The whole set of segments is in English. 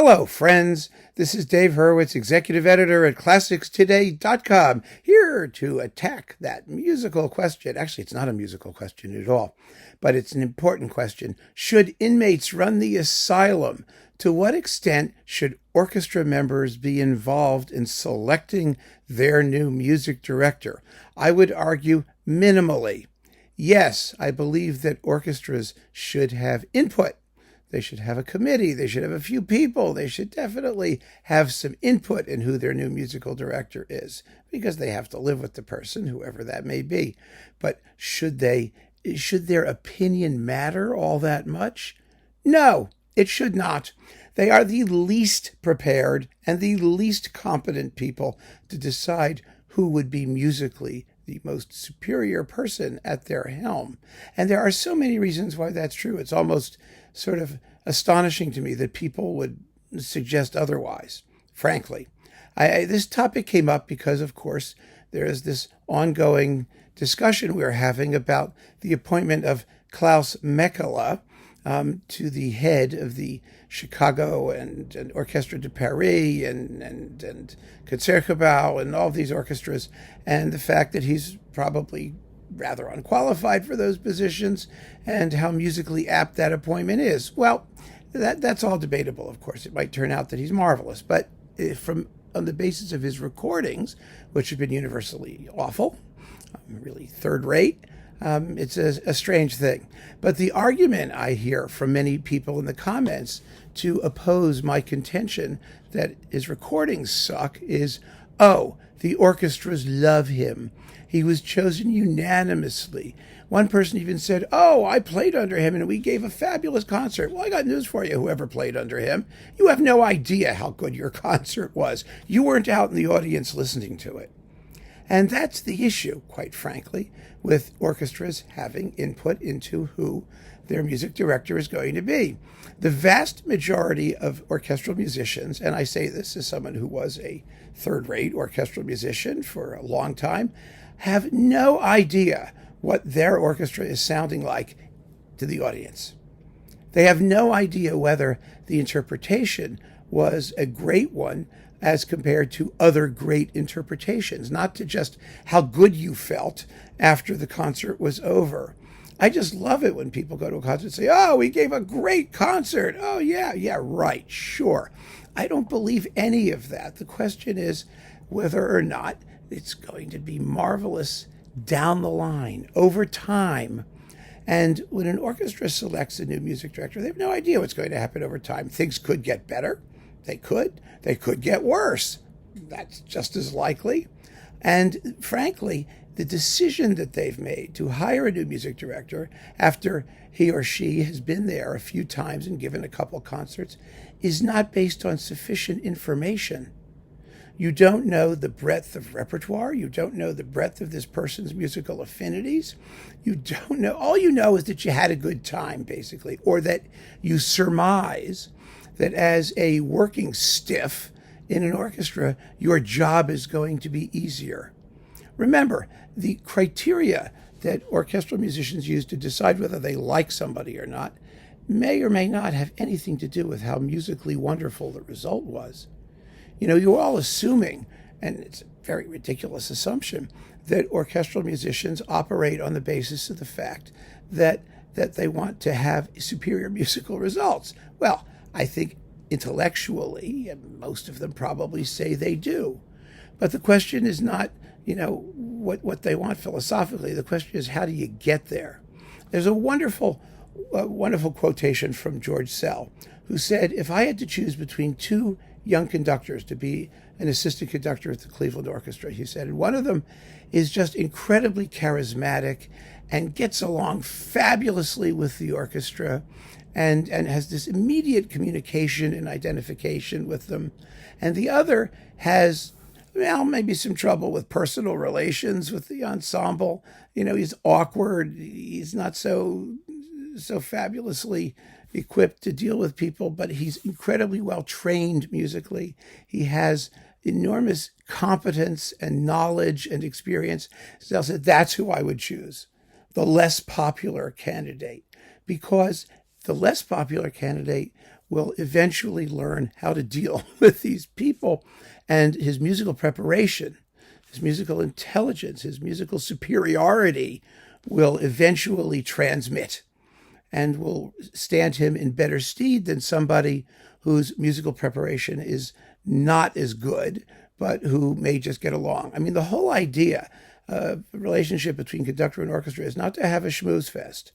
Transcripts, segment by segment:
Hello, friends. This is Dave Hurwitz, executive editor at ClassicsToday.com, here to attack that musical question. Actually, it's not a musical question at all, but it's an important question. Should inmates run the asylum? To what extent should orchestra members be involved in selecting their new music director? I would argue minimally. Yes, I believe that orchestras should have input. They should have a committee. They should have a few people. They should definitely have some input in who their new musical director is, because they have to live with the person, whoever that may be. But should their opinion matter all that much? No, it should not. They are the least prepared and the least competent people to decide who would be musically the most superior person at their helm. And there are so many reasons why that's true. It's almost sort of astonishing to me that people would suggest otherwise, frankly. This topic came up because, of course, there is this ongoing discussion we're having about the appointment of Klaus Mekela to the head of the Chicago and Orchestre de Paris and Concertgebouw and all of these orchestras, and the fact that he's probably rather unqualified for those positions, and how musically apt that appointment is. Well, that's all debatable, of course. It might turn out that he's marvelous, but on the basis of his recordings, which have been universally awful, really third-rate, it's a strange thing. But the argument I hear from many people in the comments to oppose my contention that his recordings suck is, oh, the orchestras love him. He was chosen unanimously. One person even said, oh, I played under him and we gave a fabulous concert. Well, I got news for you, whoever played under him. You have no idea how good your concert was. You weren't out in the audience listening to it. And that's the issue, quite frankly, with orchestras having input into who their music director is going to be. The vast majority of orchestral musicians, and I say this as someone who was a third-rate orchestral musician for a long time, have no idea what their orchestra is sounding like to the audience. They have no idea whether the interpretation was a great one as compared to other great interpretations, not to just how good you felt after the concert was over. I just love it when people go to a concert and say, oh, we gave a great concert. Oh, yeah, right, sure. I don't believe any of that. The question is whether or not it's going to be marvelous down the line, over time. And when an orchestra selects a new music director, they have no idea what's going to happen over time. Things could get better. They could get worse. That's just as likely. And frankly, the decision that they've made to hire a new music director after he or she has been there a few times and given a couple concerts is not based on sufficient information. You don't know the breadth of repertoire. You don't know the breadth of this person's musical affinities. You don't know. All you know is that you had a good time, basically, or that you surmise that as a working stiff in an orchestra, your job is going to be easier. Remember, the criteria that orchestral musicians use to decide whether they like somebody or not may or may not have anything to do with how musically wonderful the result was. You know, you're all assuming, and it's a very ridiculous assumption, that orchestral musicians operate on the basis of the fact that they want to have superior musical results. Well, I think intellectually, most of them probably say they do. But the question is not, what they want philosophically. The question is, how do you get there? There's a wonderful quotation from George Sell, who said, if I had to choose between two young conductors to be an assistant conductor at the Cleveland Orchestra, he said, and one of them is just incredibly charismatic and gets along fabulously with the orchestra and has this immediate communication and identification with them. And the other has, maybe some trouble with personal relations with the ensemble. He's awkward. He's not so fabulously equipped to deal with people, but he's incredibly well trained musically. He has enormous competence and knowledge and experience. So said, that's who I would choose, the less popular candidate, because the less popular candidate will eventually learn how to deal with these people, and his musical preparation, his musical intelligence, his musical superiority will eventually transmit and will stand him in better stead than somebody whose musical preparation is not as good, but who may just get along. I mean, the whole idea of the relationship between conductor and orchestra is not to have a schmooze fest.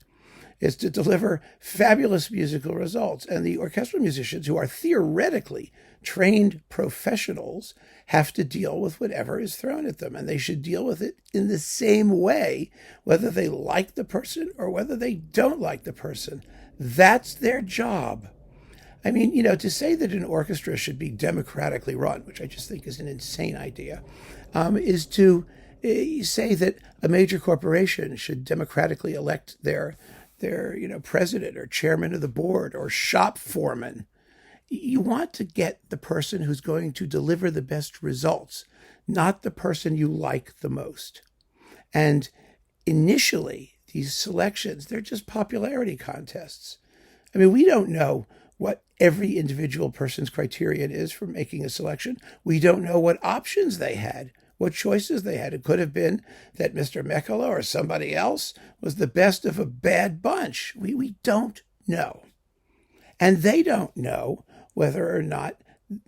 It's to deliver fabulous musical results. And the orchestral musicians, who are theoretically trained professionals, have to deal with whatever is thrown at them. And they should deal with it in the same way, whether they like the person or whether they don't like the person. That's their job. I mean, to say that an orchestra should be democratically run, which I just think is an insane idea, is to say that a major corporation should democratically elect their president or chairman of the board or shop foreman. You want to get the person who's going to deliver the best results, not the person you like the most. And initially, these selections, they're just popularity contests. I mean, we don't know what every individual person's criterion is for making a selection. We don't know what options they had, what choices they had. It could have been that Mr. Mekala or somebody else was the best of a bad bunch. We don't know. And they don't know whether or not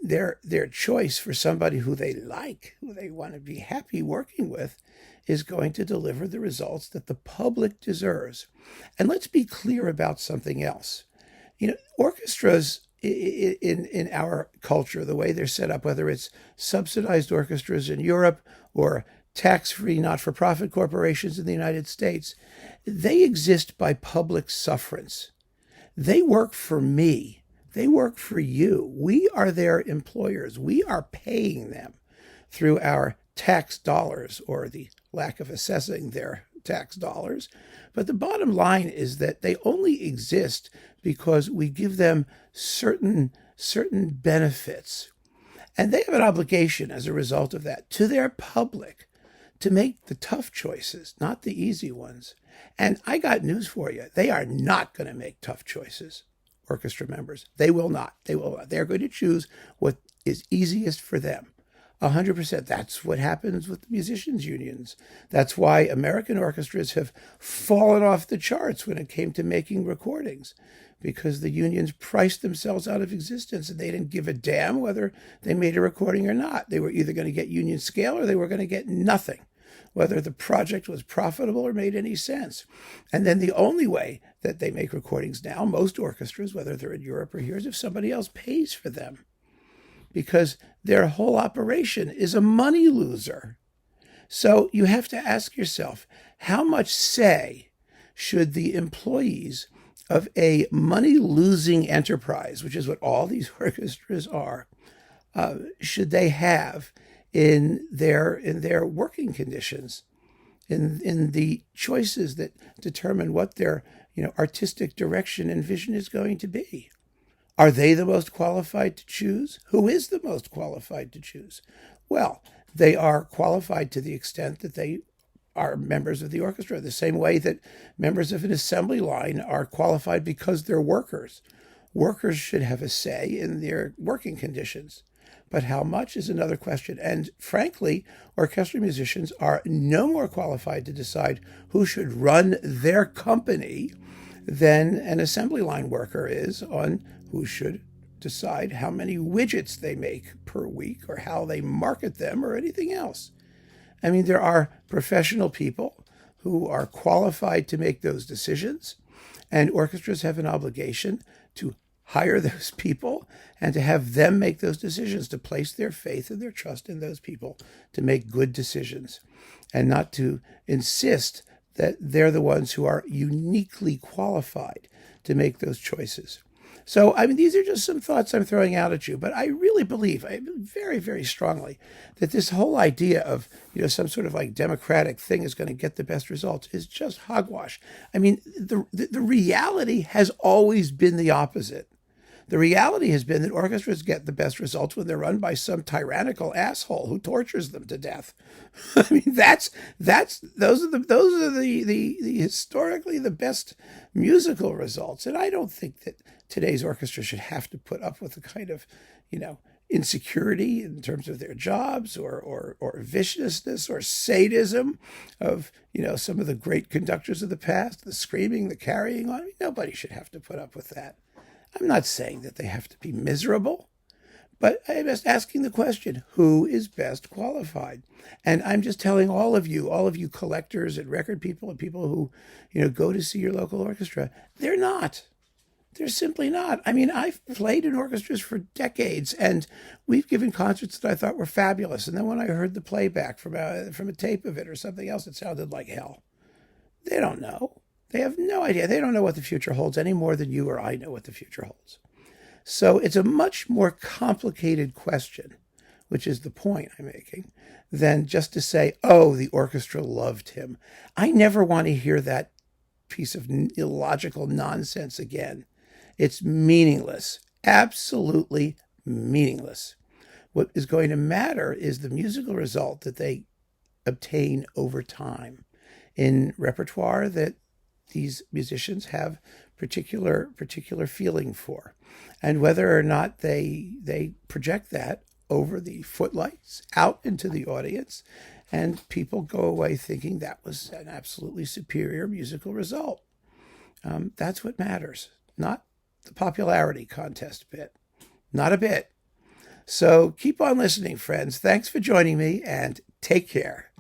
their choice for somebody who they like, who they want to be happy working with, is going to deliver the results that the public deserves. And let's be clear about something else. Orchestras in our culture, the way they're set up, whether it's subsidized orchestras in Europe or tax-free not-for-profit corporations in the United States, they exist by public sufferance. They work for me. They work for you. We are their employers. We are paying them through our tax dollars, or the lack of assessing their tax dollars. But the bottom line is that they only exist because we give them certain benefits. And they have an obligation as a result of that to their public to make the tough choices, not the easy ones. And I got news for you. They are not going to make tough choices, orchestra members. They will not. They will not. They're going to choose what is easiest for them. 100%. That's what happens with the musicians' unions. That's why American orchestras have fallen off the charts when it came to making recordings, because the unions priced themselves out of existence and they didn't give a damn whether they made a recording or not. They were either going to get union scale or they were going to get nothing, whether the project was profitable or made any sense. And then the only way that they make recordings now, most orchestras, whether they're in Europe or here, is if somebody else pays for them, because their whole operation is a money loser. So you have to ask yourself, how much say should the employees of a money-losing enterprise, which is what all these orchestras are, should they have in their working conditions, in the choices that determine what their artistic direction and vision is going to be? Are they the most qualified to choose? Who is the most qualified to choose? Well, they are qualified to the extent that they are members of the orchestra, the same way that members of an assembly line are qualified because they're workers. Workers should have a say in their working conditions. But how much is another question. And frankly, orchestral musicians are no more qualified to decide who should run their company than an assembly line worker is on who should decide how many widgets they make per week or how they market them or anything else. I mean, there are professional people who are qualified to make those decisions, and orchestras have an obligation to hire those people and to have them make those decisions, to place their faith and their trust in those people to make good decisions, and not to insist that they're the ones who are uniquely qualified to make those choices. So, I mean, these are just some thoughts I'm throwing out at you, but I really believe, very, very strongly, that this whole idea of, some sort of like democratic thing is going to get the best results is just hogwash. I mean, the reality has always been the opposite. The reality has been that orchestras get the best results when they're run by some tyrannical asshole who tortures them to death. I mean, those are the historically the best musical results. And I don't think that today's orchestra should have to put up with the kind of, insecurity in terms of their jobs or viciousness or sadism of, some of the great conductors of the past, the screaming, the carrying on. I mean, nobody should have to put up with that. I'm not saying that they have to be miserable, but I'm just asking the question, who is best qualified? And I'm just telling all of you collectors and record people and people who, go to see your local orchestra, they're not. They're simply not. I mean, I've played in orchestras for decades, and we've given concerts that I thought were fabulous. And then when I heard the playback from a tape of it or something else, it sounded like hell. They don't know. They have no idea. They don't know what the future holds any more than you or I know what the future holds. So it's a much more complicated question, which is the point I'm making, than just to say, oh, the orchestra loved him. I never want to hear that piece of illogical nonsense again. It's meaningless, absolutely meaningless. What is going to matter is the musical result that they obtain over time in repertoire that these musicians have particular feeling for, and whether or not they project that over the footlights out into the audience, and people go away thinking that was an absolutely superior musical result. That's what matters, not the popularity contest bit, not a bit. So keep on listening, friends. Thanks for joining me, and take care.